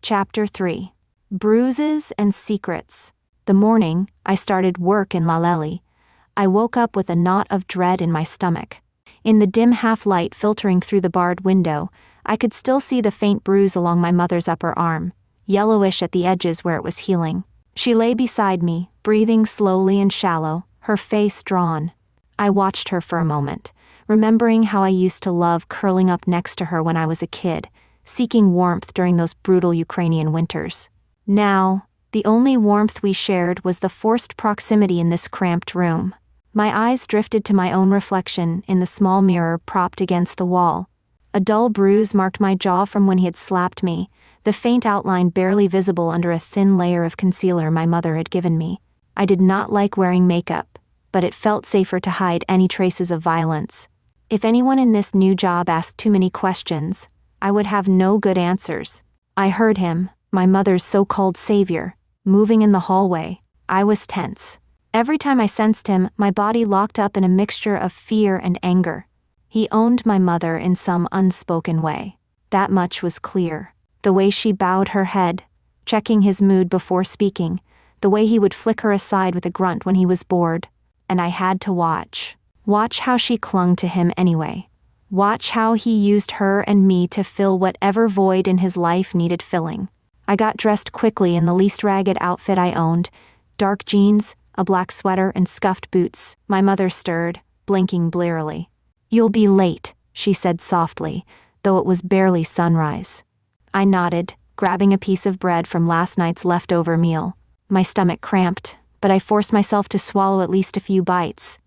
Chapter 3. Bruises and Secrets. The morning I started work in Laleli, I woke up with a knot of dread in my stomach. In the dim half-light filtering through the barred window, I could still see the faint bruise along my mother's upper arm, yellowish at the edges where it was healing. She lay beside me, breathing slowly and shallow, her face drawn. I watched her for a moment, remembering how I used to love curling up next to her when I was a kid, seeking warmth during those brutal Ukrainian winters. Now, the only warmth we shared was the forced proximity in this cramped room. My eyes drifted to my own reflection in the small mirror propped against the wall. A dull bruise marked my jaw from when he had slapped me, the faint outline barely visible under a thin layer of concealer my mother had given me. I did not like wearing makeup, but it felt safer to hide any traces of violence. If anyone in this new job asked too many questions, I would have no good answers. I heard him, my mother's so-called savior, moving in the hallway. I was tense. Every time I sensed him, my body locked up in a mixture of fear and anger. He owned my mother in some unspoken way. That much was clear. The way she bowed her head, checking his mood before speaking, the way he would flick her aside with a grunt when he was bored. And I had to watch. Watch how she clung to him anyway. Watch how he used her and me to fill whatever void in his life needed filling. I got dressed quickly in the least ragged outfit I owned, dark jeans, a black sweater, and scuffed boots. My mother stirred, blinking blearily. "You'll be late," she said softly, though it was barely sunrise. I nodded, grabbing a piece of bread from last night's leftover meal. My stomach cramped, but I forced myself to swallow at least a few bites.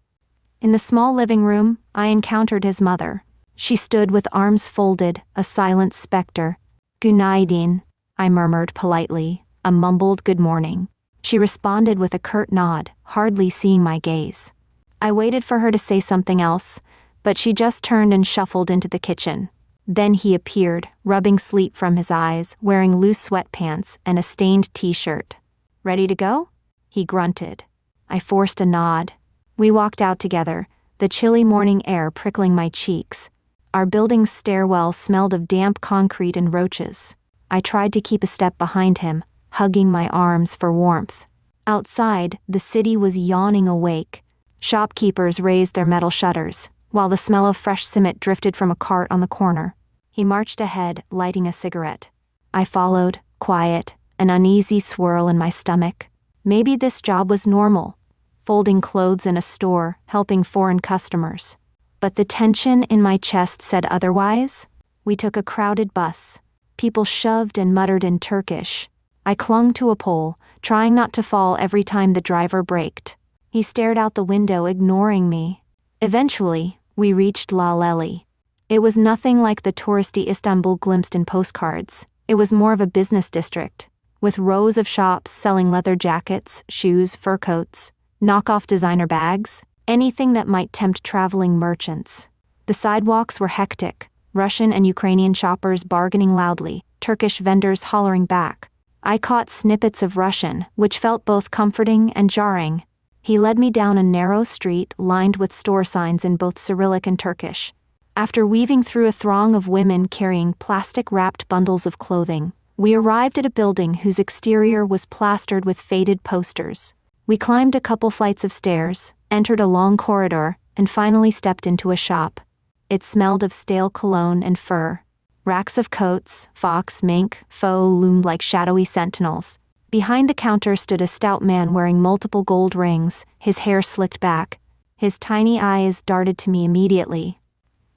In the small living room, I encountered his mother. She stood with arms folded, a silent specter. "Günaydin," I murmured politely, a mumbled good morning. She responded with a curt nod, hardly seeing my gaze. I waited for her to say something else, but she just turned and shuffled into the kitchen. Then he appeared, rubbing sleep from his eyes, wearing loose sweatpants and a stained t-shirt. "Ready to go?" He grunted. I forced a nod. We walked out together, the chilly morning air prickling my cheeks. Our building's stairwell smelled of damp concrete and roaches. I tried to keep a step behind him, hugging my arms for warmth. Outside, the city was yawning awake. Shopkeepers raised their metal shutters, while the smell of fresh cement drifted from a cart on the corner. He marched ahead, lighting a cigarette. I followed, quiet, an uneasy swirl in my stomach. Maybe this job was normal, folding clothes in a store, helping foreign customers. But the tension in my chest said otherwise. We took a crowded bus. People shoved and muttered in Turkish. I clung to a pole, trying not to fall every time the driver braked. He stared out the window, ignoring me. Eventually, we reached Laleli. It was nothing like the touristy Istanbul glimpsed in postcards. It was more of a business district, with rows of shops selling leather jackets, shoes, fur coats, knockoff designer bags, anything that might tempt traveling merchants. The sidewalks were hectic, Russian and Ukrainian shoppers bargaining loudly, Turkish vendors hollering back. I caught snippets of Russian, which felt both comforting and jarring. He led me down a narrow street lined with store signs in both Cyrillic and Turkish. After weaving through a throng of women carrying plastic-wrapped bundles of clothing, we arrived at a building whose exterior was plastered with faded posters. We climbed a couple flights of stairs, entered a long corridor, and finally stepped into a shop. It smelled of stale cologne and fur. Racks of coats, fox, mink, faux loomed like shadowy sentinels. Behind the counter stood a stout man wearing multiple gold rings, his hair slicked back. His tiny eyes darted to me immediately.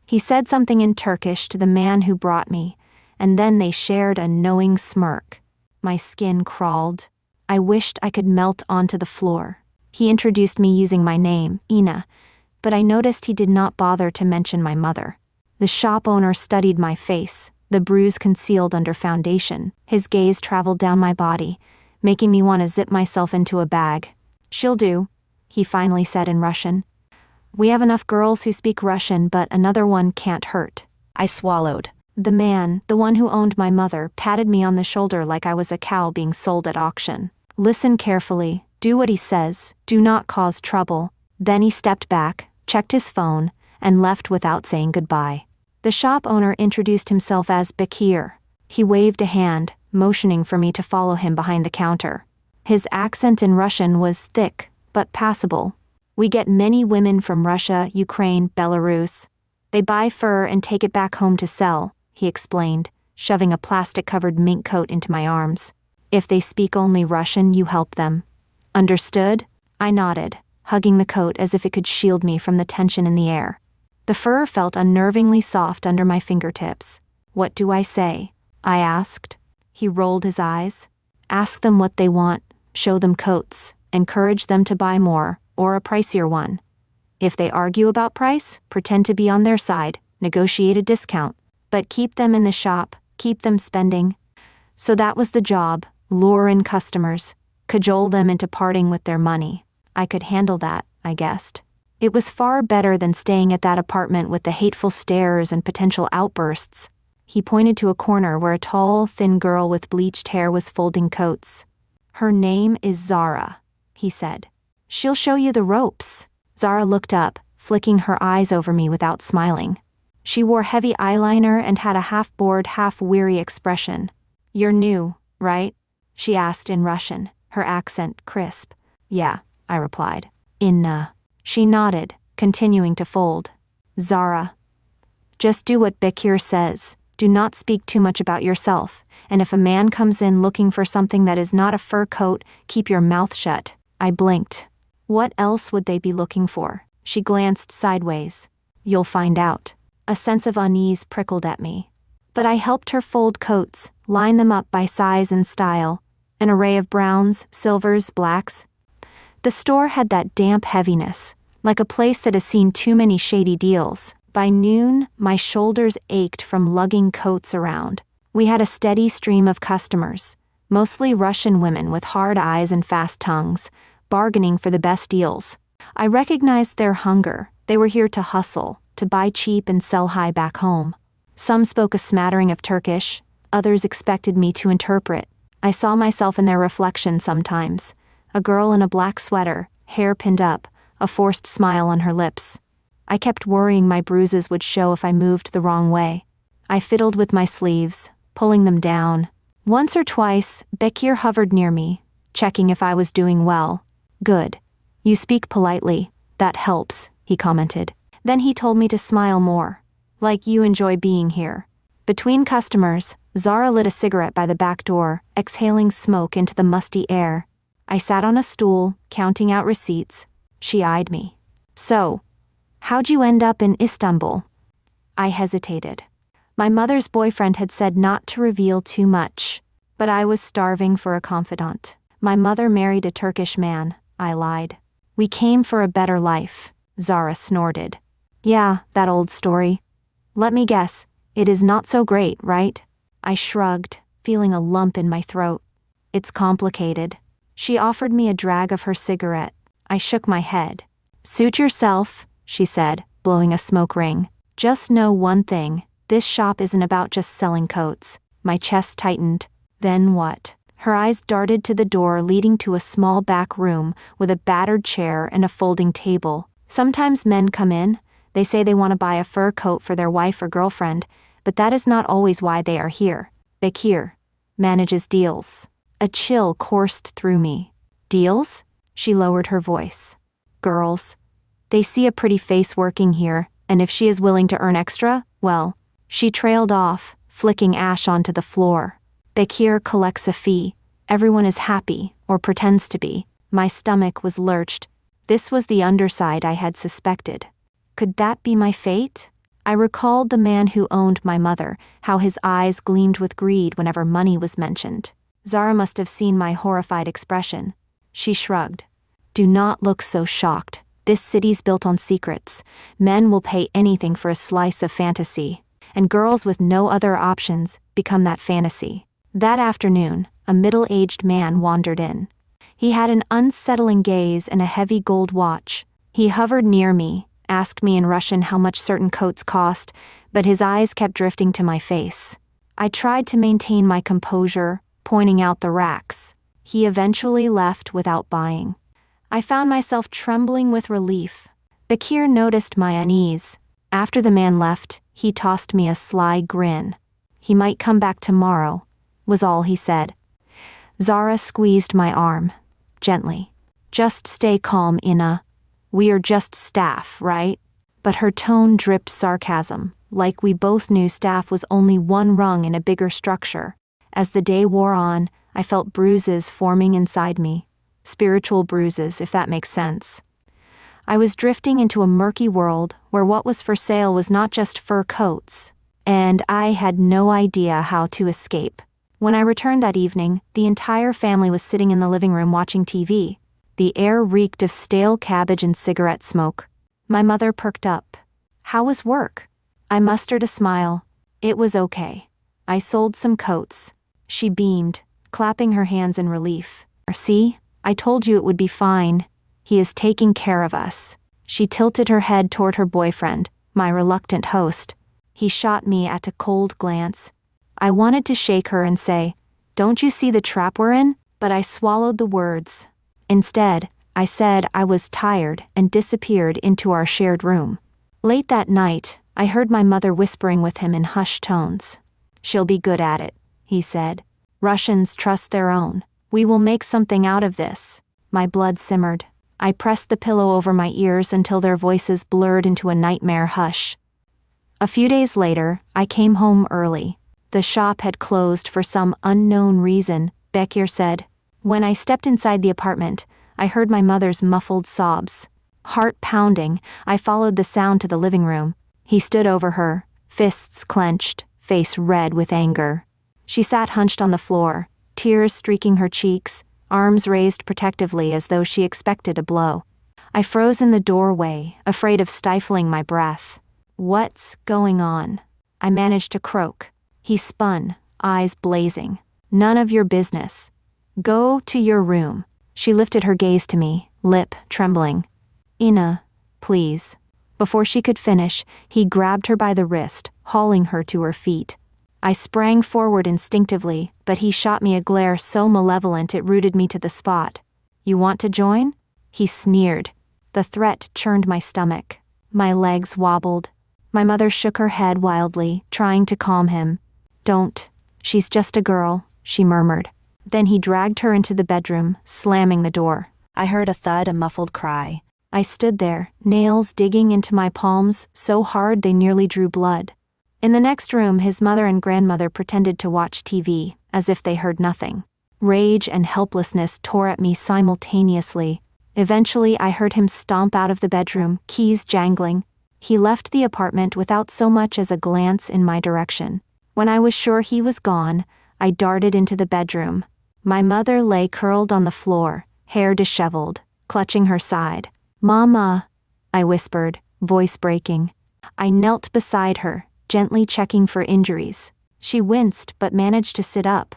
He said something in Turkish to the man who brought me, and then they shared a knowing smirk. My skin crawled. I wished I could melt onto the floor. He introduced me using my name, Ina, but I noticed he did not bother to mention my mother. The shop owner studied my face, the bruise concealed under foundation. His gaze traveled down my body, making me want to zip myself into a bag. "She'll do," he finally said in Russian. "We have enough girls who speak Russian, but another one can't hurt." I swallowed. The man, the one who owned my mother, patted me on the shoulder like I was a cow being sold at auction. "Listen carefully, do what he says, do not cause trouble." Then he stepped back, checked his phone, and left without saying goodbye. The shop owner introduced himself as Bakir. He waved a hand, motioning for me to follow him behind the counter. His accent in Russian was thick, but passable. We get many women from Russia, Ukraine, Belarus. They buy fur and take it back home to sell, he explained, shoving a plastic-covered mink coat into my arms. If they speak only Russian, you help them. Understood? I nodded, hugging the coat as if it could shield me from the tension in the air. The fur felt unnervingly soft under my fingertips. What do I say? I asked. He rolled his eyes. Ask them what they want, show them coats, encourage them to buy more, or a pricier one. If they argue about price, pretend to be on their side, negotiate a discount, but keep them in the shop, keep them spending. So that was the job, lure in customers, cajole them into parting with their money. I could handle that, I guessed. It was far better than staying at that apartment with the hateful stares and potential outbursts. He pointed to a corner where a tall, thin girl with bleached hair was folding coats. Her name is Zara, he said. She'll show you the ropes. Zara looked up, flicking her eyes over me without smiling. She wore heavy eyeliner and had a half-bored, half-weary expression. You're new, right? She asked in Russian, her accent crisp. Yeah, I replied. She nodded, continuing to fold. Zara. Just do what Bekir says. Do not speak too much about yourself, and if a man comes in looking for something that is not a fur coat, keep your mouth shut. I blinked. What else would they be looking for? She glanced sideways. You'll find out. A sense of unease prickled at me. But I helped her fold coats, line them up by size and style, an array of browns, silvers, blacks. The store had that damp heaviness, like a place that has seen too many shady deals. By noon, my shoulders ached from lugging coats around. We had a steady stream of customers, mostly Russian women with hard eyes and fast tongues, bargaining for the best deals. I recognized their hunger. They were here to hustle, to buy cheap and sell high back home. Some spoke a smattering of Turkish, others expected me to interpret. I saw myself in their reflection sometimes. A girl in a black sweater, hair pinned up, a forced smile on her lips. I kept worrying my bruises would show if I moved the wrong way. I fiddled with my sleeves, pulling them down. Once or twice, Bekir hovered near me, checking if I was doing well. Good. You speak politely. That helps, he commented. Then he told me to smile more. Like you enjoy being here. Between customers, Zara lit a cigarette by the back door, exhaling smoke into the musty air. I sat on a stool, counting out receipts. She eyed me. So, how'd you end up in Istanbul? I hesitated. My mother's boyfriend had said not to reveal too much, but I was starving for a confidant. My mother married a Turkish man, I lied. We came for a better life, Zara snorted. Yeah, that old story. Let me guess, it is not so great, right? I shrugged, feeling a lump in my throat. It's complicated. She offered me a drag of her cigarette. I shook my head. Suit yourself, she said, blowing a smoke ring. Just know one thing, this shop isn't about just selling coats. My chest tightened. Then what? Her eyes darted to the door leading to a small back room with a battered chair and a folding table. Sometimes men come in. They say they want to buy a fur coat for their wife or girlfriend, but that is not always why they are here. Bekir manages deals. A chill coursed through me. Deals? She lowered her voice. Girls. They see a pretty face working here, and if she is willing to earn extra, well. She trailed off, flicking ash onto the floor. Bekir collects a fee. Everyone is happy, or pretends to be. My stomach was lurched. This was the underside I had suspected. Could that be my fate? I recalled the man who owned my mother, how his eyes gleamed with greed whenever money was mentioned. Zara must have seen my horrified expression. She shrugged. Do not look so shocked. This city's built on secrets. Men will pay anything for a slice of fantasy, and girls with no other options become that fantasy. That afternoon, a middle-aged man wandered in. He had an unsettling gaze and a heavy gold watch. He hovered near me, asked me in Russian how much certain coats cost, but his eyes kept drifting to my face. I tried to maintain my composure, pointing out the racks. He eventually left without buying. I found myself trembling with relief. Bekir noticed my unease. After the man left, he tossed me a sly grin. He might come back tomorrow. was all he said. Zara squeezed my arm, gently. Just stay calm, Ina. We are just staff, right? But her tone dripped sarcasm, like we both knew staff was only one rung in a bigger structure. As the day wore on, I felt bruises forming inside me. Spiritual bruises, if that makes sense. I was drifting into a murky world where what was for sale was not just fur coats, and I had no idea how to escape. When I returned that evening, the entire family was sitting in the living room watching TV. The air reeked of stale cabbage and cigarette smoke. My mother perked up. How was work? I mustered a smile. It was okay. I sold some coats. She beamed, clapping her hands in relief. See, I told you it would be fine. He is taking care of us. She tilted her head toward her boyfriend, my reluctant host. He shot me a cold glance. I wanted to shake her and say, "Don't you see the trap we're in?" But I swallowed the words. Instead, I said I was tired and disappeared into our shared room. Late that night, I heard my mother whispering with him in hushed tones. "She'll be good at it," he said. "Russians trust their own. We will make something out of this." My blood simmered. I pressed the pillow over my ears until their voices blurred into a nightmare hush. A few days later, I came home early. The shop had closed for some unknown reason, Bekir said. When I stepped inside the apartment, I heard my mother's muffled sobs. Heart pounding, I followed the sound to the living room. He stood over her, fists clenched, face red with anger. She sat hunched on the floor, tears streaking her cheeks, arms raised protectively as though she expected a blow. I froze in the doorway, afraid of stifling my breath. "What's going on?" I managed to croak. He spun, eyes blazing. "None of your business. Go to your room." She lifted her gaze to me, lip trembling. "Ina, please." Before she could finish, he grabbed her by the wrist, hauling her to her feet. I sprang forward instinctively, but he shot me a glare so malevolent it rooted me to the spot. "You want to join?" He sneered. The threat churned my stomach. My legs wobbled. My mother shook her head wildly, trying to calm him. "Don't. She's just a girl," she murmured. Then he dragged her into the bedroom, slamming the door. I heard a thud, a muffled cry. I stood there, nails digging into my palms so hard they nearly drew blood. In the next room, his mother and grandmother pretended to watch TV, as if they heard nothing. Rage and helplessness tore at me simultaneously. Eventually, I heard him stomp out of the bedroom, keys jangling. He left the apartment without so much as a glance in my direction. When I was sure he was gone, I darted into the bedroom. My mother lay curled on the floor, hair disheveled, clutching her side. "Mama," I whispered, voice breaking. I knelt beside her, gently checking for injuries. She winced but managed to sit up.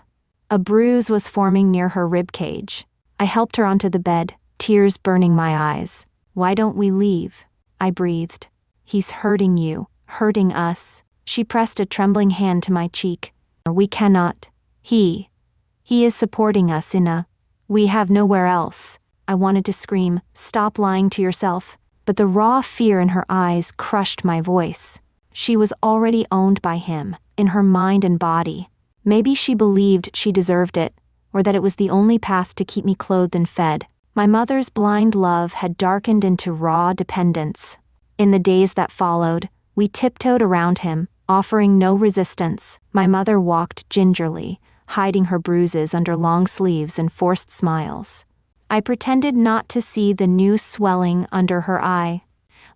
A bruise was forming near her rib cage. I helped her onto the bed, tears burning my eyes. "Why don't we leave?" I breathed. "He's hurting you, hurting us." She pressed a trembling hand to my cheek. "We cannot. He is supporting us, Ina. We have nowhere else." I wanted to scream, "Stop lying to yourself," but the raw fear in her eyes crushed my voice. She was already owned by him, in her mind and body. Maybe she believed she deserved it, or that it was the only path to keep me clothed and fed. My mother's blind love had darkened into raw dependence. In the days that followed, we tiptoed around him, offering no resistance. My mother walked gingerly, hiding her bruises under long sleeves and forced smiles. I pretended not to see the new swelling under her eye.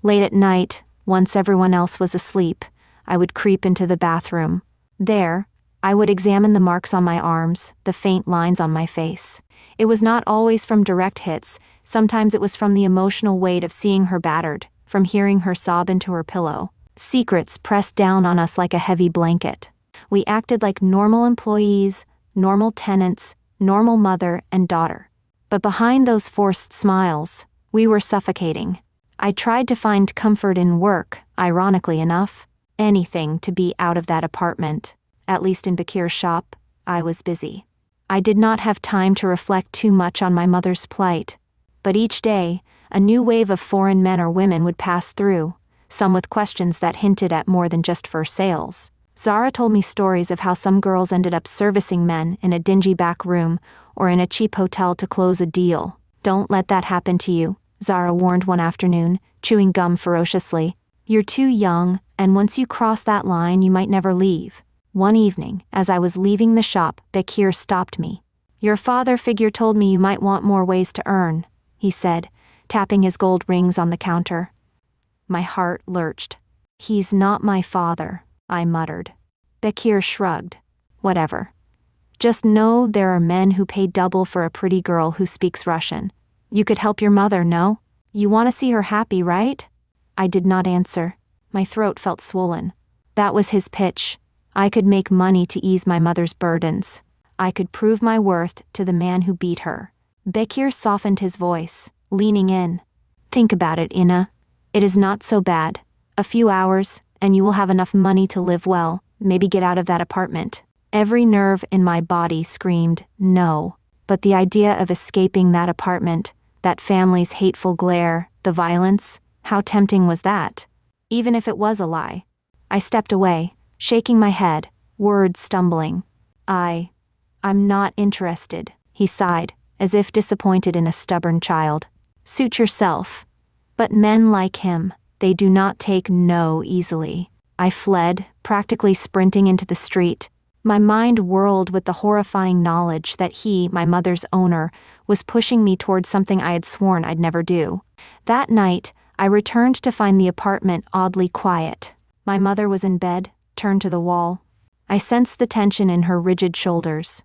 Late at night, once everyone else was asleep, I would creep into the bathroom. There, I would examine the marks on my arms, the faint lines on my face. It was not always from direct hits, sometimes it was from the emotional weight of seeing her battered, from hearing her sob into her pillow. Secrets pressed down on us like a heavy blanket. We acted like normal employees, normal tenants, normal mother and daughter. But behind those forced smiles, we were suffocating. I tried to find comfort in work, ironically enough. Anything to be out of that apartment. At least in Bekir's shop, I was busy. I did not have time to reflect too much on my mother's plight. But each day, a new wave of foreign men or women would pass through, some with questions that hinted at more than just for sales. Zara told me stories of how some girls ended up servicing men in a dingy back room or in a cheap hotel to close a deal. Don't let that happen to you, Zara warned one afternoon, chewing gum ferociously. You're too young, and once you cross that line you might never leave. One evening, as I was leaving the shop, Bekir stopped me. Your father figure told me you might want more ways to earn, he said, tapping his gold rings on the counter. My heart lurched. He's not my father, I muttered. Bekir shrugged. Whatever. Just know there are men who pay double for a pretty girl who speaks Russian. You could help your mother, no? You want to see her happy, right? I did not answer. My throat felt swollen. That was his pitch. I could make money to ease my mother's burdens. I could prove my worth to the man who beat her. Bekir softened his voice, leaning in. Think about it, Ina. It is not so bad. A few hours, and you will have enough money to live well, maybe get out of that apartment. Every nerve in my body screamed, no. But the idea of escaping that apartment, that family's hateful glare, the violence, how tempting was that? Even if it was a lie. I stepped away, shaking my head, words stumbling. I'm not interested, he sighed, as if disappointed in a stubborn child. Suit yourself. But men like him, they do not take no easily. I fled, practically sprinting into the street. My mind whirled with the horrifying knowledge that he, my mother's owner, was pushing me towards something I had sworn I'd never do. That night, I returned to find the apartment oddly quiet. My mother was in bed, turned to the wall. I sensed the tension in her rigid shoulders.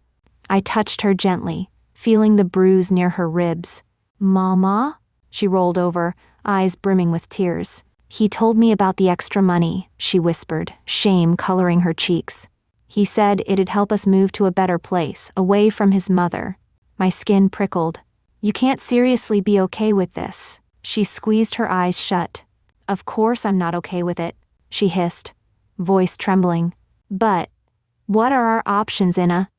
I touched her gently, feeling the bruise near her ribs. Mama? She rolled over, eyes brimming with tears. He told me about the extra money, she whispered, shame coloring her cheeks. He said it'd help us move to a better place, away from his mother. My skin prickled. You can't seriously be okay with this. She squeezed her eyes shut. Of course I'm not okay with it, she hissed, voice trembling. But what are our options, Ina?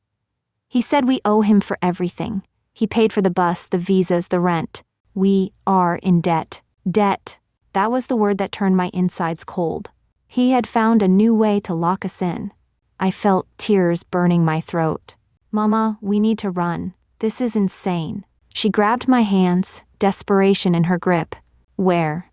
He said we owe him for everything. He paid for the bus, the visas, the rent. We are in debt. Debt. That was the word that turned my insides cold. He had found a new way to lock us in. I felt tears burning my throat. Mama, we need to run. This is insane. She grabbed my hands, desperation in her grip. Where?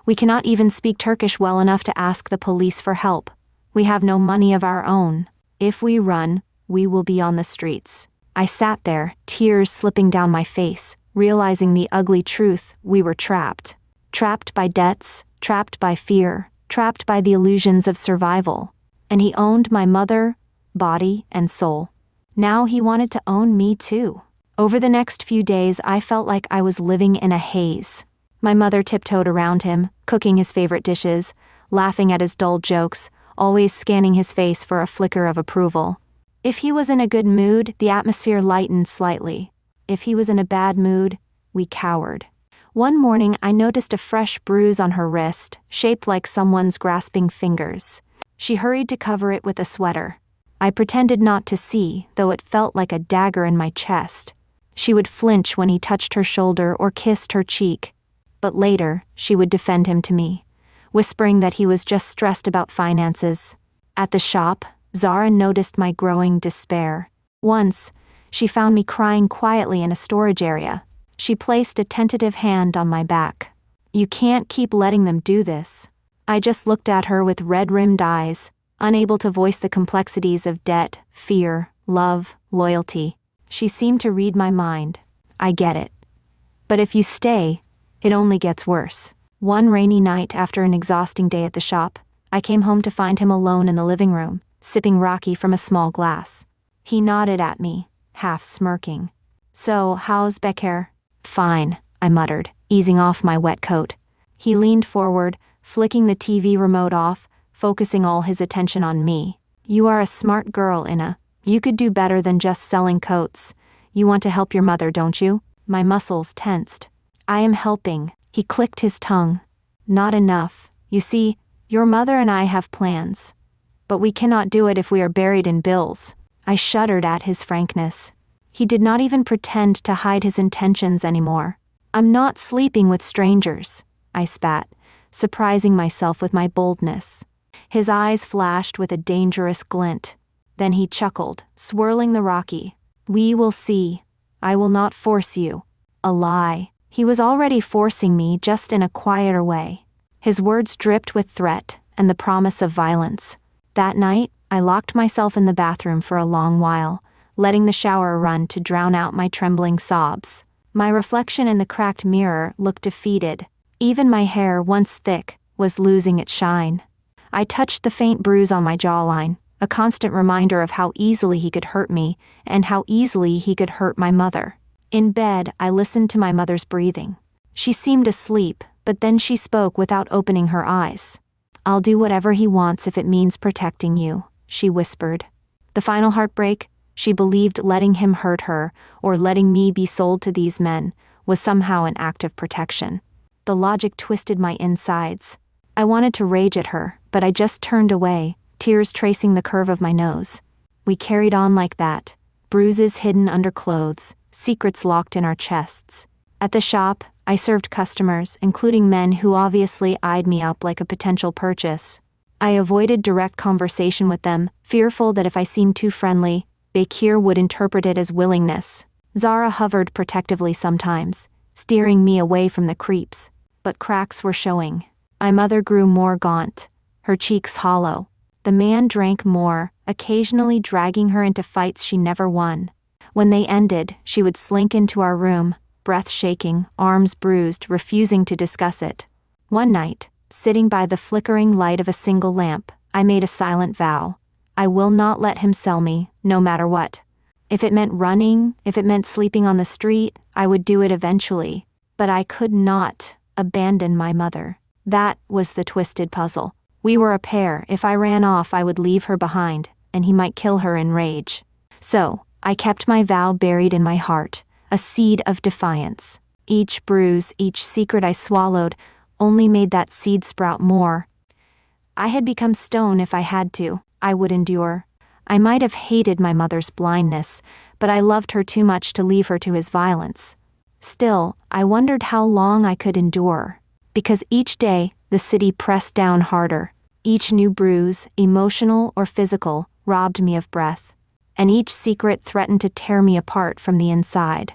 We cannot even speak Turkish well enough to ask the police for help. We have no money of our own. If we run, we will be on the streets. I sat there, tears slipping down my face, realizing the ugly truth: we were trapped. Trapped by debts, trapped by fear, trapped by the illusions of survival. And he owned my mother, body, and soul. Now he wanted to own me too. Over the next few days, I felt like I was living in a haze. My mother tiptoed around him, cooking his favorite dishes, laughing at his dull jokes, always scanning his face for a flicker of approval. If he was in a good mood, the atmosphere lightened slightly. If he was in a bad mood, we cowered. One morning, I noticed a fresh bruise on her wrist, shaped like someone's grasping fingers. She hurried to cover it with a sweater. I pretended not to see, though it felt like a dagger in my chest. She would flinch when he touched her shoulder or kissed her cheek. But later, she would defend him to me, whispering that he was just stressed about finances. At the shop, Zara noticed my growing despair. Once, she found me crying quietly in a storage area. She placed a tentative hand on my back. You can't keep letting them do this. I just looked at her with red-rimmed eyes, unable to voice the complexities of debt, fear, love, loyalty. She seemed to read my mind. I get it. But if you stay, it only gets worse. One rainy night after an exhausting day at the shop, I came home to find him alone in the living room, sipping raki from a small glass. He nodded at me, half smirking. So, how's Bekir? Fine, I muttered, easing off my wet coat. He leaned forward, flicking the TV remote off, focusing all his attention on me. You are a smart girl, Ina. You could do better than just selling coats. You want to help your mother, don't you? My muscles tensed. I am helping. He clicked his tongue. Not enough. You see, your mother and I have plans. But we cannot do it if we are buried in bills. I shuddered at his frankness. He did not even pretend to hide his intentions anymore. I'm not sleeping with strangers, I spat, surprising myself with my boldness. His eyes flashed with a dangerous glint. Then he chuckled, swirling the Rocky. "We will see. I will not force you." A lie. He was already forcing me, just in a quieter way. His words dripped with threat and the promise of violence. That night, I locked myself in the bathroom for a long while, letting the shower run to drown out my trembling sobs. My reflection in the cracked mirror looked defeated. Even my hair, once thick, was losing its shine. I touched the faint bruise on my jawline, a constant reminder of how easily he could hurt me and how easily he could hurt my mother. In bed, I listened to my mother's breathing. She seemed asleep, but then she spoke without opening her eyes. "I'll do whatever he wants if it means protecting you," she whispered. The final heartbreak, she believed letting him hurt her, or letting me be sold to these men, was somehow an act of protection. The logic twisted my insides. I wanted to rage at her, but I just turned away, tears tracing the curve of my nose. We carried on like that, bruises hidden under clothes, secrets locked in our chests. At the shop, I served customers, including men who obviously eyed me up like a potential purchase. I avoided direct conversation with them, fearful that if I seemed too friendly, Bekir would interpret it as willingness. Zara hovered protectively sometimes, steering me away from the creeps, but cracks were showing. My mother grew more gaunt, her cheeks hollow. The man drank more, occasionally dragging her into fights she never won. When they ended, she would slink into our room, breath shaking, arms bruised, refusing to discuss it. One night, sitting by the flickering light of a single lamp, I made a silent vow. I will not let him sell me, no matter what. If it meant running, if it meant sleeping on the street, I would do it eventually. But I could not abandon my mother. That was the twisted puzzle. We were a pair. If I ran off, I would leave her behind, and he might kill her in rage. So, I kept my vow buried in my heart, a seed of defiance. Each bruise, each secret I swallowed, only made that seed sprout more. I had become stone. If I had to, I would endure. I might have hated my mother's blindness, but I loved her too much to leave her to his violence. Still, I wondered how long I could endure. Because each day, the city pressed down harder. Each new bruise, emotional or physical, robbed me of breath. And each secret threatened to tear me apart from the inside.